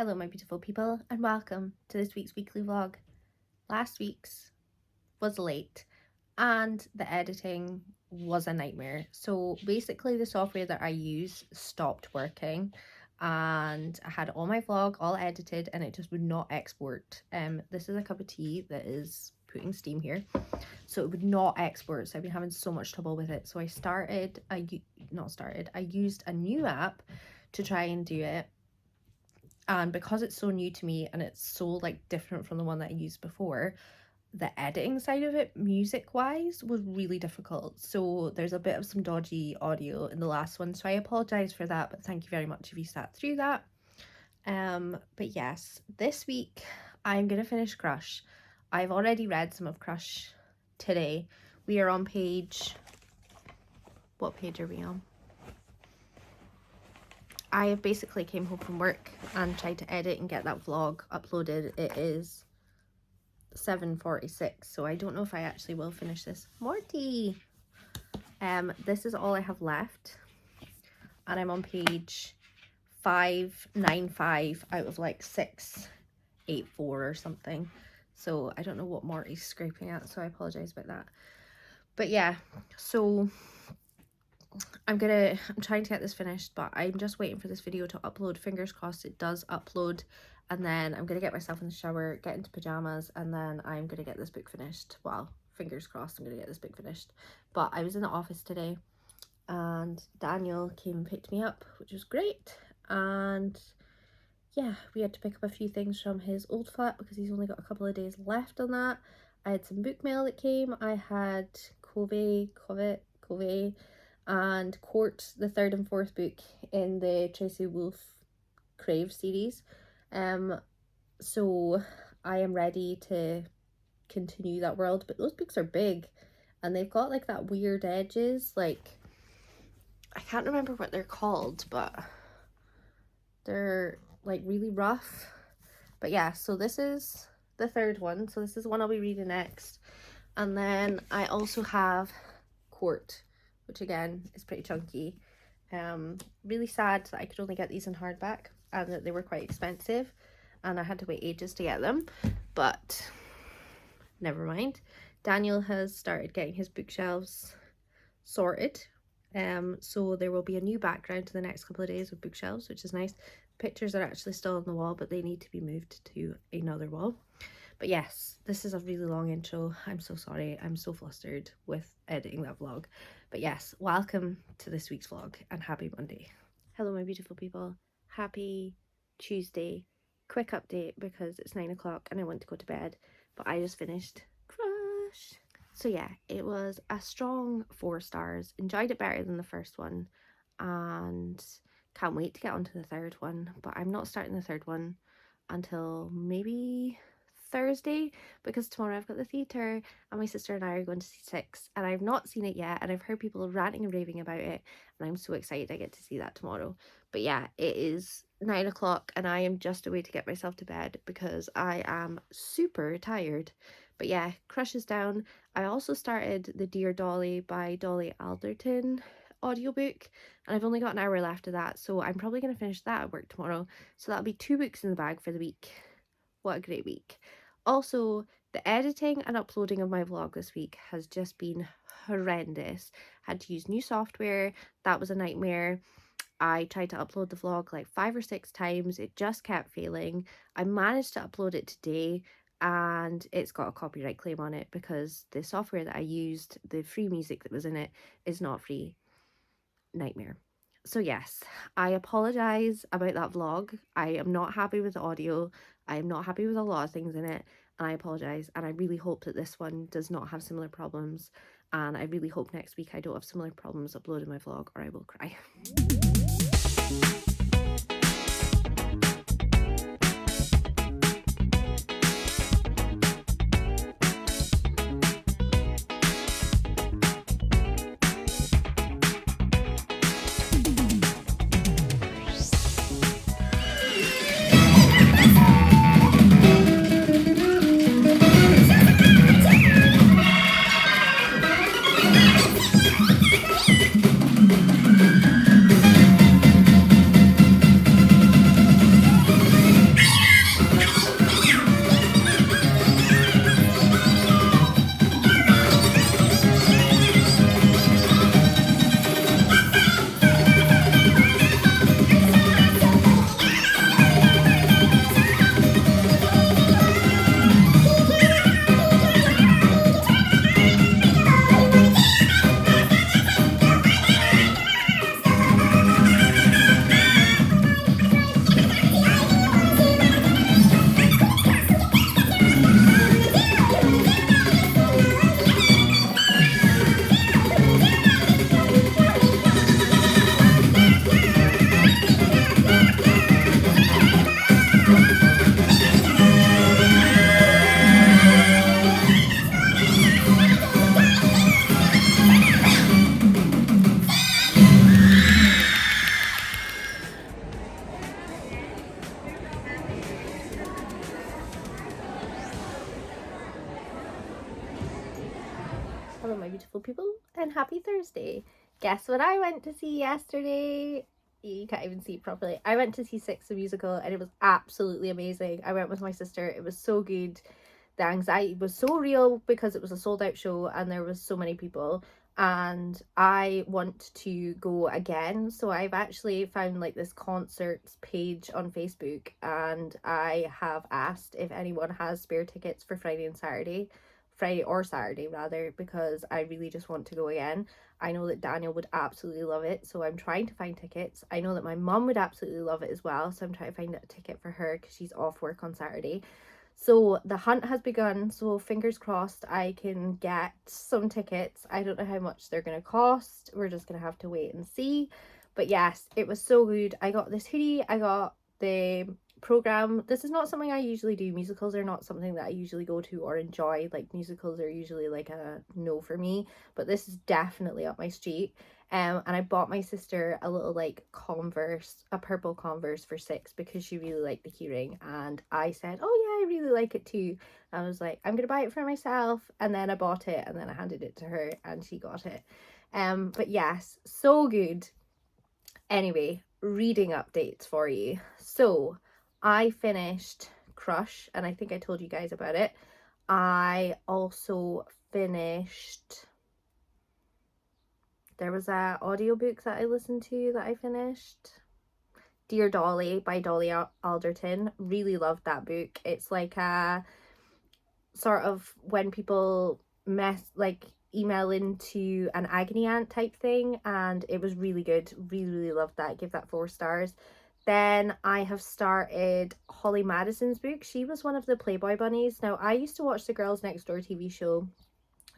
Hello my beautiful people and welcome to this week's weekly vlog. Last week's was late and the editing was a nightmare. So basically the software that I use stopped working and I had all my vlog all edited and it just would not export. This is a cup of tea that is putting steam here, so it would not export. So I've been having so much trouble with it. So I used a new app to try and do it. And because it's so new to me and it's so like different from the one that I used before, the editing side of it, music wise, was really difficult. So there's a bit of some dodgy audio in the last one, so I apologize for that, but thank you very much if you sat through that. But yes, this week I'm gonna finish Crush. I've already read some of Crush today. We are on page, what page are we on? I basically came home from work and tried to edit and get that vlog uploaded. It is 7:46, so I don't know if I actually will finish this. Morty! This is all I have left, and I'm on page 595 out of like 684 or something. So I don't know what Morty's scraping at, so I apologize about that. But yeah, so I'm trying to get this finished, but I'm just waiting for this video to upload. Fingers crossed it does upload, and then I'm gonna get myself in the shower, get into pajamas, and then I'm gonna get this book finished. Well, fingers crossed I'm gonna get this book finished. But I was in the office today and Daniel came and picked me up, which was great. And yeah, we had to pick up a few things from his old flat because he's only got a couple of days left on that. I had some book mail that came. I had Cove and Court, the third and fourth book in the Tracy Wolff Crave series. So I am ready to continue that world, but those books are big and they've got like that weird edges, like I can't remember what they're called, but they're like really rough. But yeah, so this is the third one, so this is the one I'll be reading next. And then I also have Court, which again is pretty chunky. Really sad that I could only get these in hardback and that they were quite expensive and I had to wait ages to get them, but never mind. Daniel has started getting his bookshelves sorted, so there will be a new background to the next couple of days with bookshelves, which is nice. Pictures are actually still on the wall, but they need to be moved to another wall. But yes, this is a really long intro. I'm so sorry. I'm so flustered with editing that vlog. But yes, welcome to this week's vlog and happy Monday. Hello, my beautiful people. Happy Tuesday. Quick update because it's 9 o'clock and I want to go to bed, but I just finished Crush. So yeah, it was a strong 4 stars. Enjoyed it better than the first one and can't wait to get onto the third one, but I'm not starting the third one until maybe Thursday because tomorrow I've got the theatre and my sister and I are going to see Six and I've not seen it yet and I've heard people ranting and raving about it and I'm so excited I get to see that tomorrow. But yeah, it is 9 o'clock and I am just away to get myself to bed because I am super tired. But yeah, Crush is down. I also started the Dear Dolly by Dolly Alderton audiobook and I've only got an hour left of that, so I'm probably going to finish that at work tomorrow. So that'll be 2 books in the bag for the week. What a great week. Also, the editing and uploading of my vlog this week has just been horrendous. Had to use new software. That was a nightmare. I tried to upload the vlog like 5 or 6 times. It just kept failing. I managed to upload it today and it's got a copyright claim on it because the software that I used, the free music that was in it, is not free. Nightmare. So yes, I apologize about that vlog. I am not happy with the audio. I am not happy with a lot of things in it and I apologize, and I really hope that this one does not have similar problems, and I really hope next week I don't have similar problems uploading my vlog or I will cry. And happy Thursday. Guess what I went to see yesterday? You can't even see it properly. I went to see Six the musical and it was absolutely amazing. I went with my sister. It was so good. The anxiety was so real because it was a sold out show and there was so many people, and I want to go again. So I've actually found like this concerts page on Facebook, and I have asked if anyone has spare tickets for Friday or Saturday rather, because I really just want to go again. I know that Daniel would absolutely love it, so I'm trying to find tickets. I know that my mum would absolutely love it as well, so I'm trying to find a ticket for her because she's off work on Saturday. So the hunt has begun, so fingers crossed I can get some tickets. I don't know how much they're going to cost. We're just going to have to wait and see. But yes, it was so good. I got this hoodie, I got the program. This is not something I usually do. Musicals are not something that I usually go to or enjoy. Like, musicals are usually like a no for me, but this is definitely up my street. And I bought my sister a little like Converse, a purple Converse for Six because she really liked the keyring, and I said, oh yeah, I really like it too. I was like, I'm gonna buy it for myself, and then I bought it and then I handed it to her and she got it. But yes, so good. Anyway, reading updates for you. So I finished Crush, and I think I told you guys about it. I also finished, there was a audiobook that I listened to that I finished. Dear Dolly by Dolly Alderton. Really loved that book. It's like a sort of when people email into an agony aunt type thing, and it was really good. Really loved that. Give that 4 stars. Then I have started Holly Madison's book. She was one of the Playboy bunnies. Now, I used to watch the Girls Next Door TV show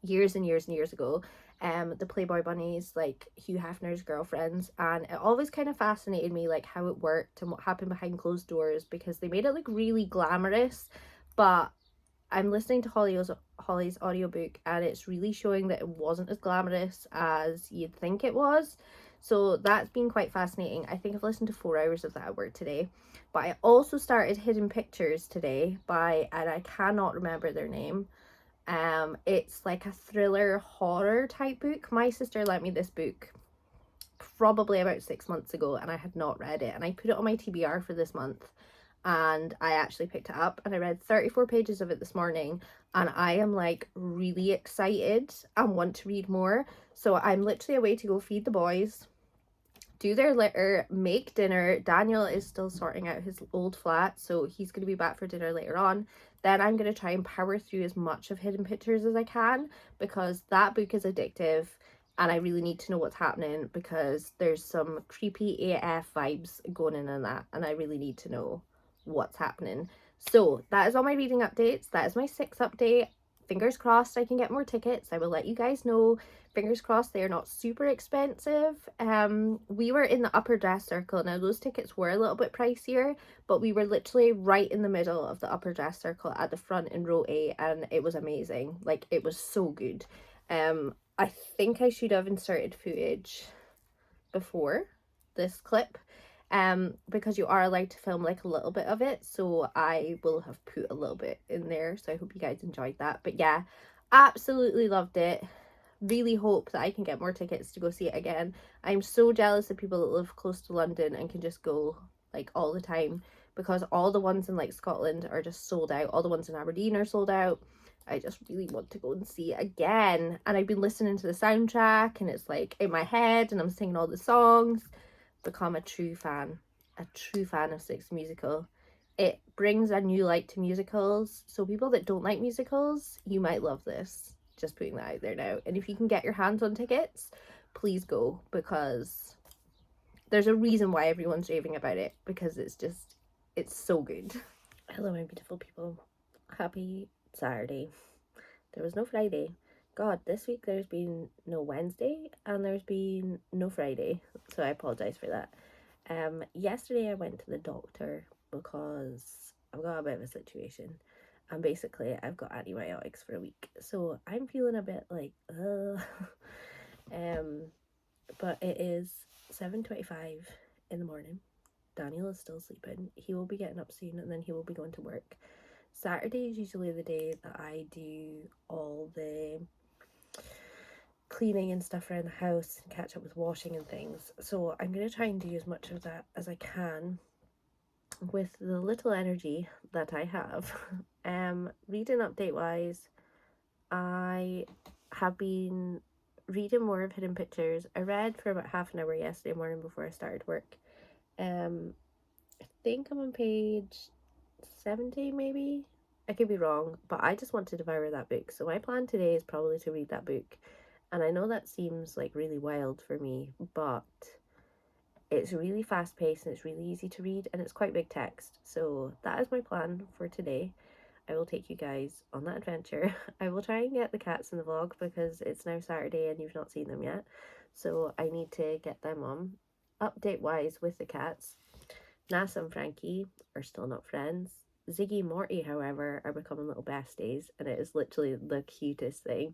years and years and years ago, the Playboy bunnies, like Hugh Hefner's girlfriends, and it always kind of fascinated me like how it worked and what happened behind closed doors, because they made it like really glamorous. But I'm listening to Holly's audiobook, and it's really showing that it wasn't as glamorous as you'd think it was. So that's been quite fascinating. I think I've listened to 4 hours of that at work today. But I also started Hidden Pictures today by, and I cannot remember their name. It's like a thriller horror type book. My sister lent me this book probably about 6 months ago, and I had not read it, and I put it on my TBR for this month, and I actually picked it up and I read 34 pages of it this morning, and I am like really excited and want to read more. So I'm literally away to go feed the boys, do their litter, make dinner. Daniel is still sorting out his old flat, so he's going to be back for dinner later on. Then I'm going to try and power through as much of Hidden Pictures as I can, because that book is addictive and I really need to know what's happening, because there's some creepy AF vibes going in that, and I really need to know what's happening. So that is all my reading updates. That is my Six update. Fingers crossed I can get more tickets. I will let you guys know. Fingers crossed they are not super expensive. We were in the upper dress circle. Now those tickets were a little bit pricier, but we were literally right in the middle of the upper dress circle at the front in row A, and it was amazing. Like, it was so good. I think I should have inserted footage before this clip, because you are allowed to film like a little bit of it, so I will have put a little bit in there. So I hope you guys enjoyed that. But yeah, absolutely loved it. Really hope that I can get more tickets to go see it again. I'm so jealous of people that live close to London and can just go like all the time, because all the ones in like Scotland are just sold out. All the ones in Aberdeen are sold out. I just really want to go and see it again. And I've been listening to the soundtrack, and it's like in my head, and I'm singing all the songs. Become a true fan of Six Musical. It brings a new light to musicals, so people that don't like musicals, you might love this. Just putting that out there now. And if you can get your hands on tickets, please go, because there's a reason why everyone's raving about it, because it's so good. Hello, my beautiful people. Happy Saturday. There was no Friday. God, this week there's been no Wednesday and there's been no Friday, so I apologize for that. Yesterday I went to the doctor because I've got a bit of a situation, and basically I've got antibiotics for a week, so I'm feeling a bit like but it is 7:25 in the morning. Daniel is still sleeping. He will be getting up soon, and then he will be going to work. Saturday is usually the day that I do all the cleaning and stuff around the house and catch up with washing and things. So I'm going to try and do as much of that as I can with the little energy that I have. Reading update wise, I have been reading more of Hidden Pictures. I read for about half an hour yesterday morning before I started work. I think I'm on page 70 maybe. I could be wrong, but I just want to devour that book. So my plan today is probably to read that book. And I know that seems like really wild for me, but it's really fast paced and it's really easy to read and it's quite big text. So that is my plan for today. I will take you guys on that adventure. I will try and get the cats in the vlog because it's now Saturday and you've not seen them yet. So I need to get them on. Update wise with the cats, Nasa and Frankie are still not friends. Ziggy and Morty, however, are becoming little besties, and it is literally the cutest thing.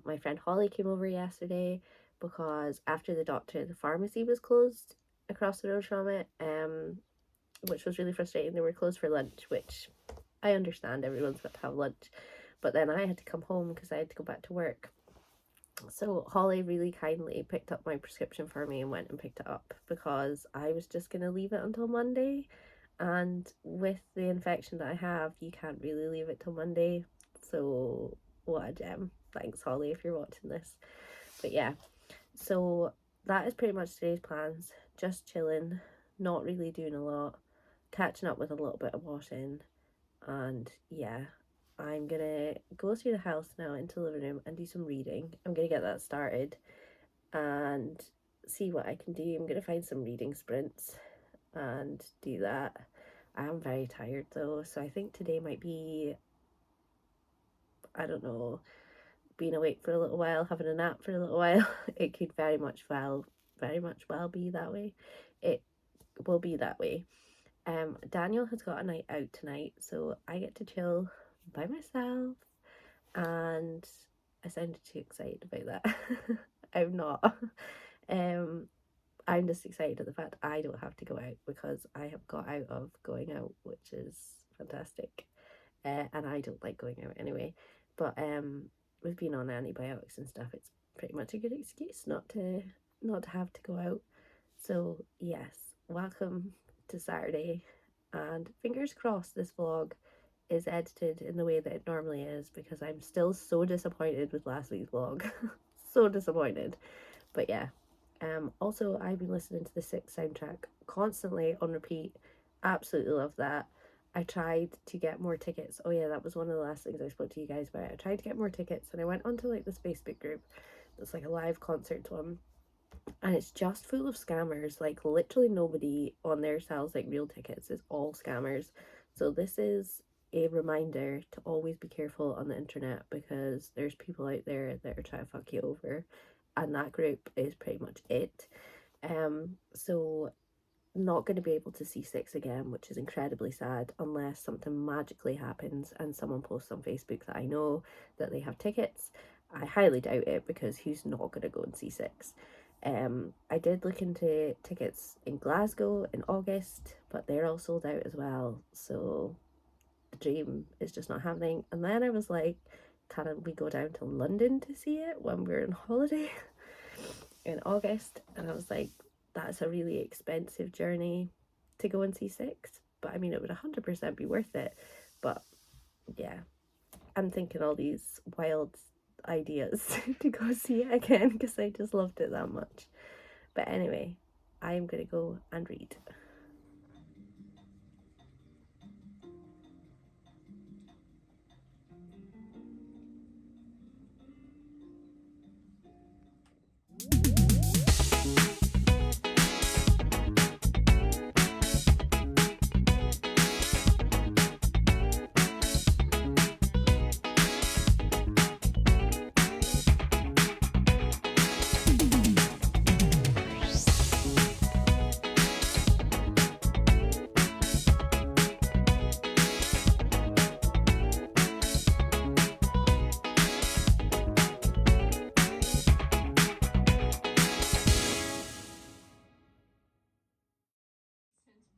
My friend Holly came over yesterday because after the doctor, the pharmacy was closed across the road from it, which was really frustrating. They were closed for lunch, which I understand, everyone's got to have lunch, but then I had to come home because I had to go back to work. So Holly really kindly picked up my prescription for me and went and picked it up because I was just going to leave it until Monday. And with the infection that I have, you can't really leave it till Monday. So what a gem. Thanks, Holly, if you're watching this. But yeah, so that is pretty much today's plans. Just chilling, not really doing a lot, catching up with a little bit of washing. And yeah, I'm gonna go through the house now into the living room and do some reading. I'm gonna get that started and see what I can do. I'm gonna find some reading sprints and do that. I am very tired though, so I think today might be, I don't know, being awake for a little while, having a nap for a little while. It could very much well be that way. It will be that way. Daniel has got a night out tonight, so I get to chill by myself, and I sounded too excited about that. I'm not. I'm just excited at the fact I don't have to go out because I have got out of going out, which is fantastic. And I don't like going out anyway. But we've been on antibiotics and stuff. It's pretty much a good excuse not to have to go out. So yes, welcome to Saturday, and fingers crossed this vlog is edited in the way that it normally is because I'm still so disappointed with last week's vlog. So disappointed. But yeah. Also I've been listening to the Six soundtrack constantly on repeat. Absolutely love that. I tried to get more tickets. Oh yeah, that was one of the last things I spoke to you guys about. I tried to get more tickets and I went onto like this Facebook group that's like a live concert one, and it's just full of scammers. Like literally nobody on there sells like real tickets. It's all scammers. So this is a reminder to always be careful on the internet because there's people out there that are trying to fuck you over, and that group is pretty much it. So not going to be able to see Six again, which is incredibly sad, unless something magically happens and someone posts on Facebook that I know that they have tickets. I highly doubt it because who's not going to go and see Six? I did look into tickets in Glasgow in August, but they're all sold out as well. So the dream is just not happening. And then I was like, can we go down to London to see it when we're on holiday in August? And I was like, that's a really expensive journey to go and see Six, but I mean, it would 100% be worth it. But yeah, I'm thinking all these wild ideas to go see it again because I just loved it that much. But anyway, I am gonna go and read.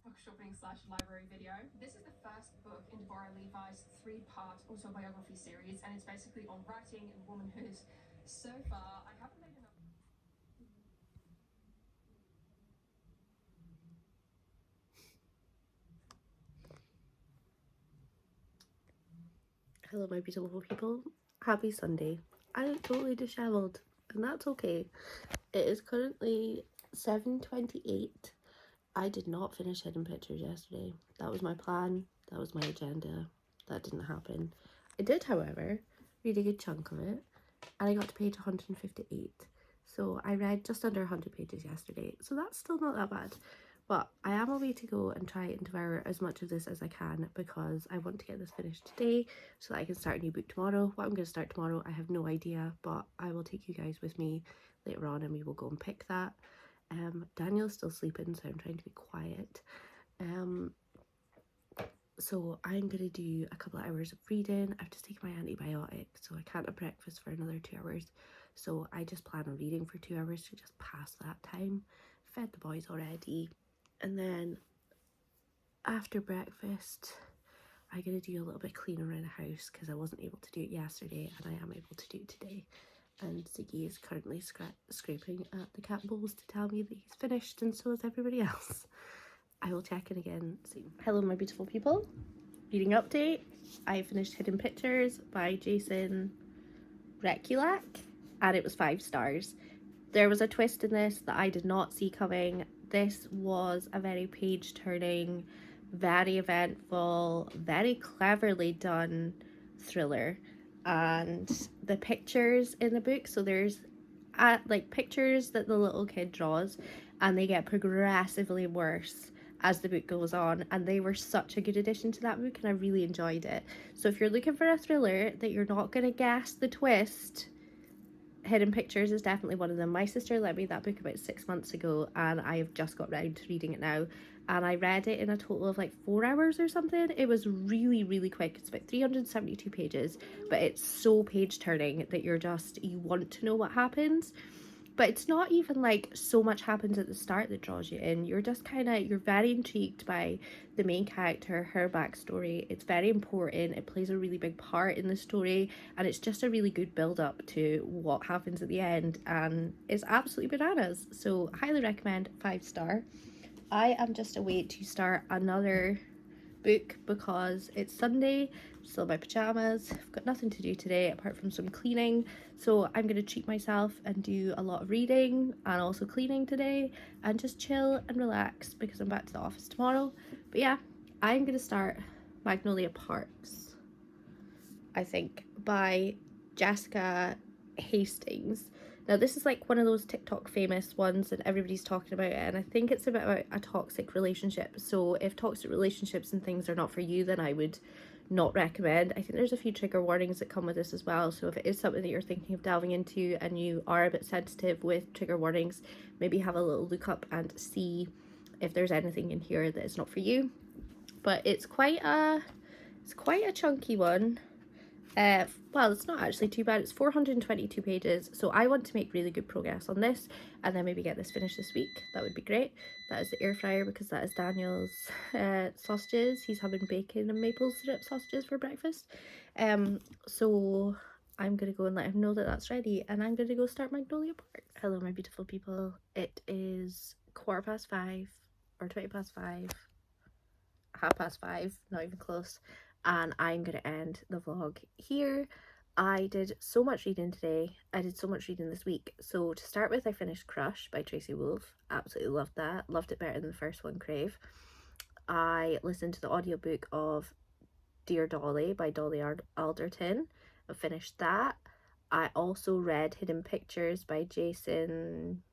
Book shopping slash library video. This is the first book in Deborah Levi's 3-part autobiography series, and it's basically on writing and womanhood So far, I haven't made enough. Hello, my beautiful people. Happy Sunday. I look totally dishevelled, and that's okay. It is currently 7:28. I did not finish Hidden Pictures yesterday. That was my plan. That was my agenda. That didn't happen. I did, however, read a good chunk of it, and I got to page 158. So I read just under 100 pages yesterday. So that's still not that bad. But I am away to go and try and devour as much of this as I can because I want to get this finished today so that I can start a new book tomorrow. What I'm going to start tomorrow, I have no idea, but I will take you guys with me later on and we will go and pick that. Daniel's still sleeping, so I'm trying to be quiet. So I'm going to do a couple of hours of reading. I've just taken my antibiotic, so I can't have breakfast for another 2 hours. So I just plan on reading for 2 hours to just pass that time. Fed the boys already. And then after breakfast, I'm going to do a little bit cleaning around the house because I wasn't able to do it yesterday and I am able to do it today. And Ziggy is currently scraping at the cat bowls to tell me that he's finished, and so is everybody else. I will check in again soon. Hello, my beautiful people. Reading update. I finished Hidden Pictures by Jason Rekulak, and it was 5 stars. There was a twist in this that I did not see coming. This was a very page-turning, very eventful, very cleverly done thriller. And the pictures in the book, so there's like pictures that the little kid draws, and they get progressively worse as the book goes on, and they were such a good addition to that book and I really enjoyed it. So if you're looking for a thriller that you're not going to guess the twist, Hidden Pictures is definitely one of them. My sister lent me that book about 6 months ago and I have just got round to reading it now, and I read it in a total of like 4 hours or something. It was really, really quick. It's about 372 pages, but it's so page turning that you want to know what happens. But it's not even like so much happens at the start that draws you in. You're just you're very intrigued by the main character, her backstory. It's very important. It plays a really big part in the story, and it's just a really good build up to what happens at the end, and it's absolutely bananas. So highly recommend, 5 star. I am just away to start another book because it's Sunday, still in my pajamas. I've got nothing to do today apart from some cleaning, so I'm going to treat myself and do a lot of reading and also cleaning today and just chill and relax because I'm back to the office tomorrow. But yeah, I'm going to start Magnolia Parks, I think, by Jessica Hastings. Now, this is like one of those TikTok famous ones and everybody's talking about it, and I think it's about a toxic relationship. So if toxic relationships and things are not for you, then I would not recommend. I think there's a few trigger warnings that come with this as well. So if it is something that you're thinking of delving into and you are a bit sensitive with trigger warnings, maybe have a little look up and see if there's anything in here that is not for you. But it's quite a chunky one. Well, it's not actually too bad. It's 422 pages, so I want to make really good progress on this and then maybe get this finished this week. That would be great. That is the air fryer because that is Daniel's sausages. He's having bacon and maple syrup sausages for breakfast. So I'm gonna go and let him know that that's ready, and I'm gonna go start Magnolia Park. Hello, my beautiful people. It is 5:15 or 5:20, 5:30, not even close, and I'm gonna end the vlog here. I did so much reading today. I did so much reading this week. So to start with, I finished Crush by Tracy Wolff. Absolutely loved that. Loved it better than the first one, Crave. I listened to the audiobook of Dear Dolly by Dolly Alderton. I finished that. I also read Hidden Pictures by Jason,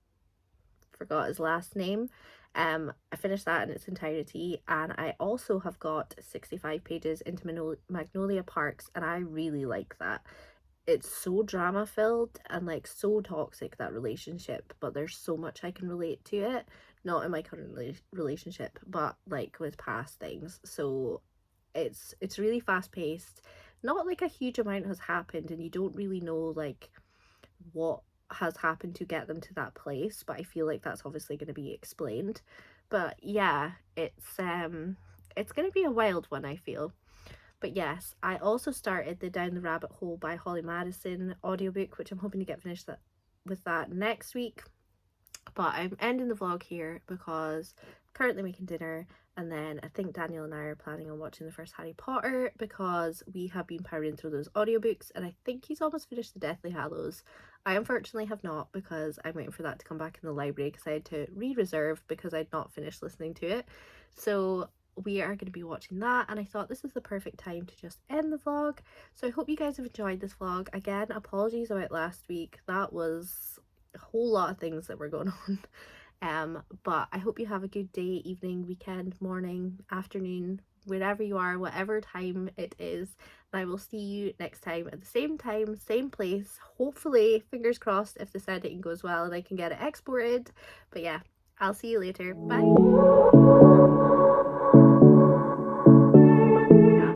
forgot his last name. I finished that in its entirety, and I also have got 65 pages into Magnolia Parks, and I really like that. It's so drama filled and like so toxic, that relationship, but there's so much I can relate to it, not in my current relationship, but like with past things. So it's really fast paced, not like a huge amount has happened and you don't really know like what has happened to get them to that place, but I feel like that's obviously going to be explained. But yeah, it's going to be a wild one, I feel. But yes, I also started the Down the Rabbit Hole by Holly Madison audiobook, which I'm hoping to get finished with that next week. But I'm ending the vlog here because I'm currently making dinner, and then I think Daniel and I are planning on watching the first Harry Potter because we have been powering through those audiobooks, and I think he's almost finished the Deathly Hallows. I unfortunately have not, because I'm waiting for that to come back in the library because I had to re-reserve because I'd not finished listening to it. So we are going to be watching that, and I thought this is the perfect time to just end the vlog. So I hope you guys have enjoyed this vlog. Again, apologies about last week. That was a whole lot of things that were going on. But I hope you have a good day, evening, weekend, morning, afternoon, wherever you are, whatever time it is. And I will see you next time at the same time, same place. Hopefully, fingers crossed, if this editing goes well and I can get it exported. But yeah, I'll see you later. Bye.